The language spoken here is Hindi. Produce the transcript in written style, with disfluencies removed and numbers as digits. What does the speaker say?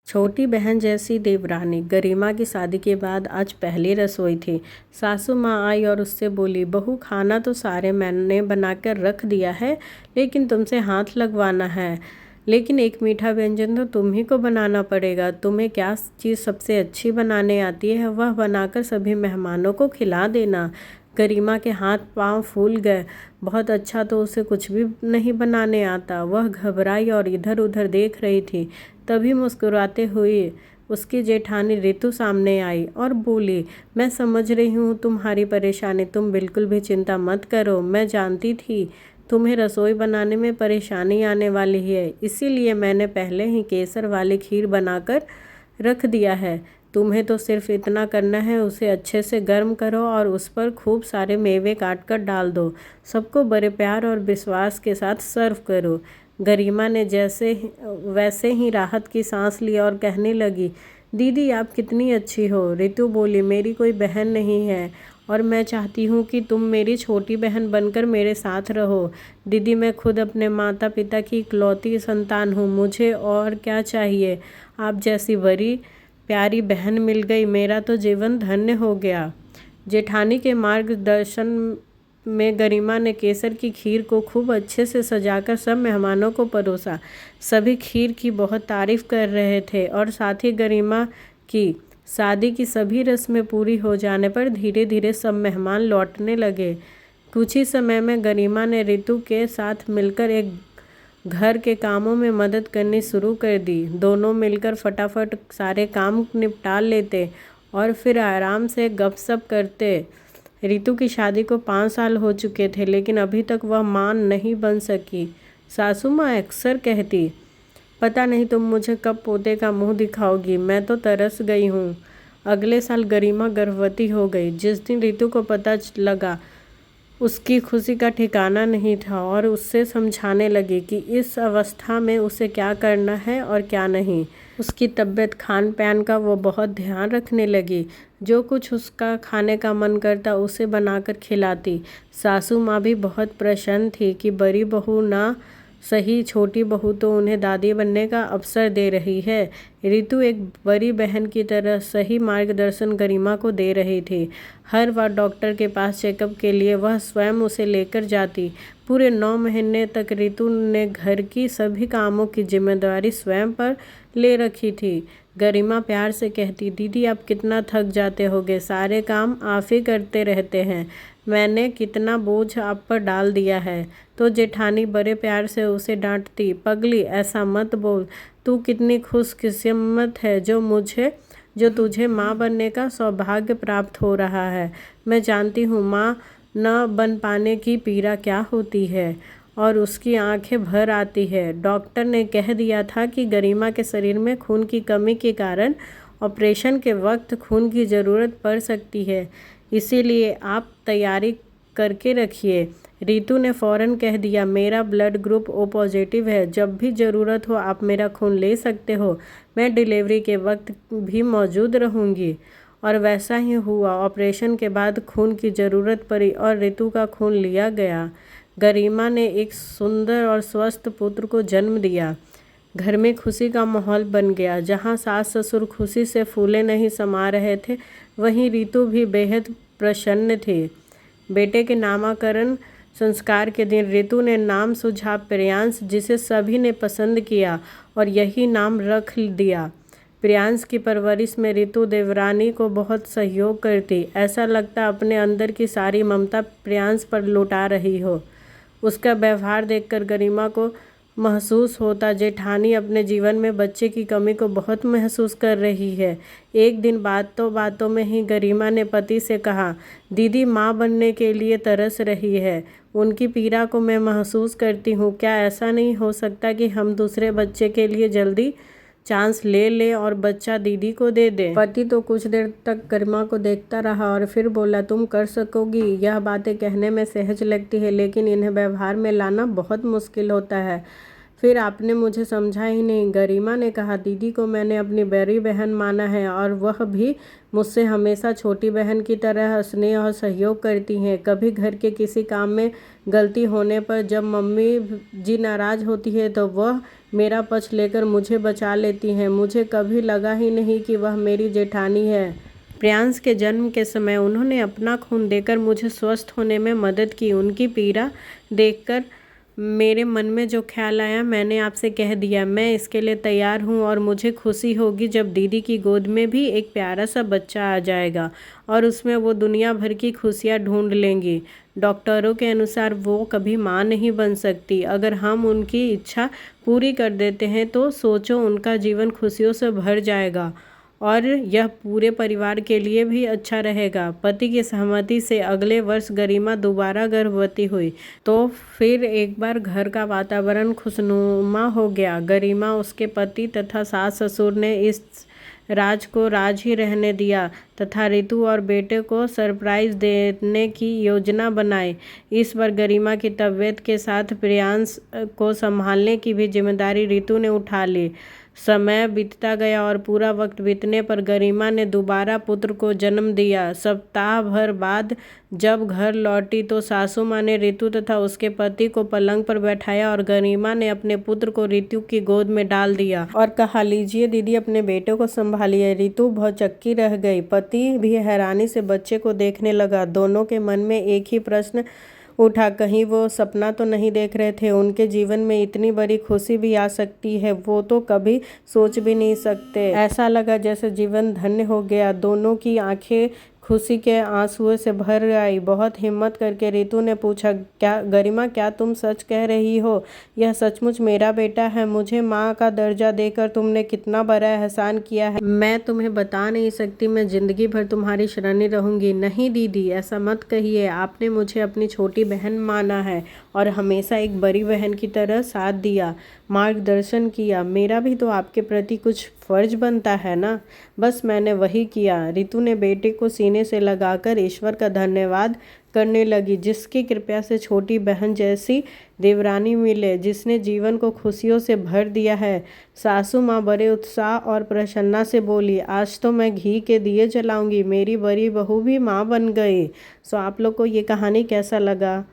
छोटी बहन जैसी देवरानी गरिमा की शादी के बाद आज पहली रसोई थी। सासू माँ आई और उससे बोली, बहू खाना तो सारे मैंने बनाकर रख दिया है, लेकिन तुमसे हाथ लगवाना है। लेकिन एक मीठा व्यंजन तो तुम ही को बनाना पड़ेगा। तुम्हें क्या चीज़ सबसे अच्छी बनाने आती है, वह बनाकर सभी मेहमानों को खिला देना। गरिमा के हाथ पांव फूल गए। बहुत अच्छा तो उसे कुछ भी नहीं बनाने आता। वह घबराई और इधर उधर देख रही थी। तभी मुस्कुराते हुए उसकी जेठानी रितु सामने आई और बोली, मैं समझ रही हूँ तुम्हारी परेशानी, तुम बिल्कुल भी चिंता मत करो। मैं जानती थी तुम्हें रसोई बनाने में परेशानी आने वाली है, इसीलिए मैंने पहले ही केसर वाली खीर बनाकर रख दिया है। तुम्हें तो सिर्फ इतना करना है, उसे अच्छे से गर्म करो और उस पर खूब सारे मेवे काट कर डाल दो। सबको बड़े प्यार और विश्वास के साथ सर्व करो। गरिमा ने वैसे ही राहत की सांस ली और कहने लगी, दीदी आप कितनी अच्छी हो। रितु बोली, मेरी कोई बहन नहीं है और मैं चाहती हूँ कि तुम मेरी छोटी बहन बनकर मेरे साथ रहो। दीदी मैं खुद अपने माता पिता की इकलौती संतान हूँ, मुझे और क्या चाहिए। आप जैसी बड़ी प्यारी बहन मिल गई, मेरा तो जीवन धन्य हो गया। जेठानी के मार्गदर्शन में गरिमा ने केसर की खीर को खूब अच्छे से सजाकर सब मेहमानों को परोसा। सभी खीर की बहुत तारीफ कर रहे थे और साथ ही गरिमा की शादी की सभी रस्में पूरी हो जाने पर धीरे धीरे सब मेहमान लौटने लगे। कुछ ही समय में गरिमा ने रितु के साथ मिलकर एक घर के कामों में मदद करनी शुरू कर दी। दोनों मिलकर फटाफट सारे काम निपटा लेते और फिर आराम से गपशप करते। रितु की शादी को 5 साल हो चुके थे, लेकिन अभी तक वह मां नहीं बन सकी। सासू माँ अक्सर कहती, पता नहीं तुम मुझे कब पोते का मुंह दिखाओगी, मैं तो तरस गई हूँ। अगले साल गरिमा गर्भवती हो गई। जिस दिन रितु को पता लगा, उसकी खुशी का ठिकाना नहीं था और उससे समझाने लगी कि इस अवस्था में उसे क्या करना है और क्या नहीं। उसकी तबीयत खान पान का वो बहुत ध्यान रखने लगी। जो कुछ उसका खाने का मन करता उसे बनाकर खिलाती। सासू माँ भी बहुत प्रसन्न थी कि बड़ी बहू ना सही, छोटी बहू तो उन्हें दादी बनने का अवसर दे रही है। रितु एक बड़ी बहन की तरह सही मार्गदर्शन गरिमा को दे रही थी। हर बार डॉक्टर के पास चेकअप के लिए वह स्वयं उसे लेकर जाती। पूरे 9 महीने तक रितु ने घर की सभी कामों की जिम्मेदारी स्वयं पर ले रखी थी। गरिमा प्यार से कहती, दीदी आप कितना थक जाते होगे, सारे काम आप ही करते रहते हैं, मैंने कितना बोझ आप पर डाल दिया है। तो जेठानी बड़े प्यार से उसे डांटती, पगली ऐसा मत बोल, तू कितनी खुशकिस्मत है जो तुझे माँ बनने का सौभाग्य प्राप्त हो रहा है। मैं जानती हूँ माँ न बन पाने की पीड़ा क्या होती है। और उसकी आंखें भर आती है। डॉक्टर ने कह दिया था कि गरिमा के शरीर में खून की कमी के कारण ऑपरेशन के वक्त खून की ज़रूरत पड़ सकती है, इसीलिए आप तैयारी करके रखिए। रितु ने फौरन कह दिया, मेरा ब्लड ग्रुप ओ पॉजिटिव है, जब भी ज़रूरत हो आप मेरा खून ले सकते हो, मैं डिलीवरी के वक्त भी मौजूद रहूँगी। और वैसा ही हुआ। ऑपरेशन के बाद खून की ज़रूरत पड़ी और रितु का खून लिया गया। गरिमा ने एक सुंदर और स्वस्थ पुत्र को जन्म दिया। घर में खुशी का माहौल बन गया। जहाँ सास ससुर खुशी से फूले नहीं समा रहे थे, वहीं रितु भी बेहद प्रसन्न थी। बेटे के नामकरण संस्कार के दिन रितु ने नाम सुझा प्रियांश, जिसे सभी ने पसंद किया और यही नाम रख दिया। प्रियांश की परवरिश में रितु देवरानी को बहुत सहयोग करती। ऐसा लगता अपने अंदर की सारी ममता प्रियांश पर लुटा रही हो। उसका व्यवहार देखकर गरिमा को महसूस होता, जेठानी अपने जीवन में बच्चे की कमी को बहुत महसूस कर रही है। एक दिन बातों बातों में ही गरिमा ने पति से कहा, दीदी माँ बनने के लिए तरस रही है, उनकी पीड़ा को मैं महसूस करती हूँ। क्या ऐसा नहीं हो सकता कि हम दूसरे बच्चे के लिए जल्दी चांस ले लें और बच्चा दीदी को दे दें। पति तो कुछ देर तक गरिमा को देखता रहा और फिर बोला, तुम कर सकोगी। यह बातें कहने में सहज लगती है, लेकिन इन्हें व्यवहार में लाना बहुत मुश्किल होता है। फिर आपने मुझे समझा ही नहीं। गरिमा ने कहा, दीदी को मैंने अपनी बड़ी बहन माना है और वह भी मुझसे हमेशा छोटी बहन की तरह स्नेह और सहयोग करती हैं। कभी घर के किसी काम में गलती होने पर जब मम्मी जी नाराज़ होती है तो वह मेरा पक्ष लेकर मुझे बचा लेती हैं। मुझे कभी लगा ही नहीं कि वह मेरी जेठानी है। प्रियांश के जन्म के समय उन्होंने अपना खून देकर मुझे स्वस्थ होने में मदद की। उनकी पीड़ा देखकर मेरे मन में जो ख्याल आया मैंने आपसे कह दिया। मैं इसके लिए तैयार हूँ और मुझे खुशी होगी जब दीदी की गोद में भी एक प्यारा सा बच्चा आ जाएगा और उसमें वो दुनिया भर की खुशियाँ ढूंढ लेंगी। डॉक्टरों के अनुसार वो कभी माँ नहीं बन सकती। अगर हम उनकी इच्छा पूरी कर देते हैं तो सोचो, उनका जीवन खुशियों से भर जाएगा और यह पूरे परिवार के लिए भी अच्छा रहेगा। पति की सहमति से अगले वर्ष गरिमा दोबारा गर्भवती हुई तो फिर एक बार घर का वातावरण खुशनुमा हो गया। गरिमा, उसके पति तथा सास ससुर ने इस राज को राज ही रहने दिया तथा रितु और बेटे को सरप्राइज देने की योजना बनाई। इस बार गरिमा की तबीयत के साथ प्रियांश को संभालने की भी जिम्मेदारी रितु ने उठा ली। समय बीतता गया और पूरा वक्त बीतने पर गरिमा ने दोबारा पुत्र को जन्म दिया। सप्ताह भर बाद जब घर लौटी तो सासू माँ ने रितु तथा उसके पति को पलंग पर बैठाया और गरिमा ने अपने पुत्र को रितु की गोद में डाल दिया और कहा, लीजिए दीदी, अपने बेटे को संभालिए। रितु भौचक्की रह गई। पति भी हैरानी से बच्चे को देखने लगा। दोनों के मन में एक ही प्रश्न उठा, कहीं वो सपना तो नहीं देख रहे थे। उनके जीवन में इतनी बड़ी खुशी भी आ सकती है, वो तो कभी सोच भी नहीं सकते। ऐसा लगा जैसे जीवन धन्य हो गया। दोनों की आंखें खुशी के आंसुओं से भर आई। बहुत हिम्मत करके रितु ने पूछा, क्या गरिमा, क्या तुम सच कह रही हो? यह सचमुच मेरा बेटा है? मुझे माँ का दर्जा देकर तुमने कितना बड़ा एहसान किया है। मैं तुम्हें बता नहीं सकती। मैं जिंदगी भर तुम्हारी शरणी रहूंगी। नहीं दीदी, ऐसा मत कहिए। आपने मुझे अपनी छोटी बहन माना है और हमेशा एक बड़ी बहन की तरह साथ दिया, मार्गदर्शन किया। मेरा भी तो आपके प्रति कुछ फर्ज बनता है ना। बस मैंने वही किया। रितु ने बेटे को सीने से लगाकर ईश्वर का धन्यवाद करने लगी, जिसकी कृपा से छोटी बहन जैसी देवरानी मिले, जिसने जीवन को खुशियों से भर दिया है। सासू माँ बड़े उत्साह और प्रसन्नता से बोली, आज तो मैं घी के दिए जलाऊंगी। मेरी बड़ी बहू भी माँ बन गई। सो आप लोग को ये कहानी कैसा लगा?